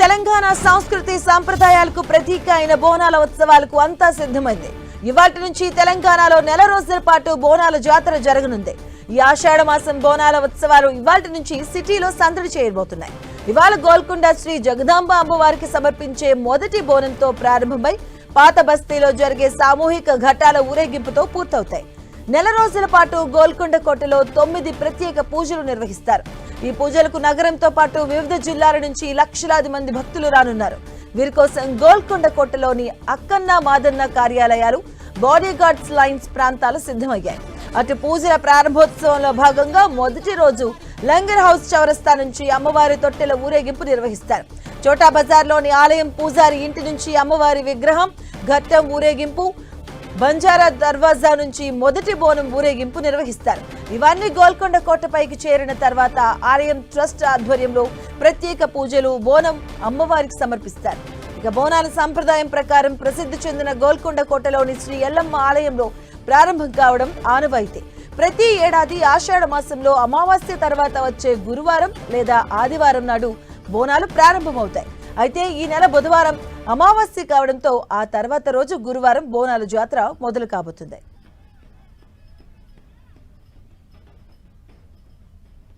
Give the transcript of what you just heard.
తెలంగాణ సంస్కృతి సంప్రదాయాలకు ప్రతీక అయిన బోనాల ఉత్సవాలకు అంతా సిద్ధమైంది. ఇవాల్టి నుంచి తెలంగాణలో నెల రోజుల పాటు బోనాల జాతర జరగనుంది. ఈ ఆషాఢ మాసం బోనాల ఉత్సవాలు ఇవాల్టి నుంచి సిటీలో సందడి చేయబోతున్నాయి. ఇవాళ గోల్కొండ శ్రీ జగదాంబ అమ్మవారికి సమర్పించే మొదటి బోనంతో ప్రారంభమై పాత బస్తీలో జరిగే సామూహిక ఘటాల ఊరేగింపుతో పూర్తవుతాయి. నెల రోజుల పాటు గోల్కొండ కోటలో 9 ప్రత్యేక పూజలు నిర్వహిస్తారు. ఈ పూజలకు నగరంతో పాటు వివిధ జిల్లాల నుంచి లక్షలాది మంది భక్తులు రానున్నారు. వీరి కోసం గోల్కొండ కోటలోని అక్కన్న మాదన్న కార్యాలయాలు, బాడీ గార్డ్స్ లైన్స్ ప్రాంతాలు సిద్ధమయ్యాయి. అటు పూజల ప్రారంభోత్సవంలో భాగంగా మొదటి రోజు లంగర్ హౌస్ చౌరస్తా నుంచి అమ్మవారి తొట్టెల ఊరేగింపు నిర్వహిస్తారు. చోటా బజార్లోని ఆలయం పూజారి ఇంటి నుంచి అమ్మవారి విగ్రహం, ఘట్టం ఊరేగింపు, బంజారా దర్వాజా నుంచి మొదటి బోనం ఊరేగింపు నిర్వహిస్తారు. ఇవన్నీ గోల్కొండ కోటపైకి చేరిన తర్వాత ఆలయం ట్రస్ట్ ఆధ్వర్యంలో ప్రత్యేక పూజలు, బోనం అమ్మవారికి సమర్పిస్తారు. ఇక బోనాల సంప్రదాయం ప్రకారం ప్రసిద్ధి చెందిన గోల్కొండ కోటలోని శ్రీ ఎల్లమ్మ ఆలయంలో ప్రారంభం కావడం ఆనవాయితీ. ప్రతి ఏడాది ఆషాఢ మాసంలో అమావాస్య తర్వాత వచ్చే గురువారం లేదా ఆదివారం నాడు బోనాలు ప్రారంభమవుతాయి. అయితే ఈ నెల బుధవారం అమావాస్య కావడంతో ఆ తర్వాత రోజు గురువారం బోనాల జాతర మొదలు కాబోతుంది.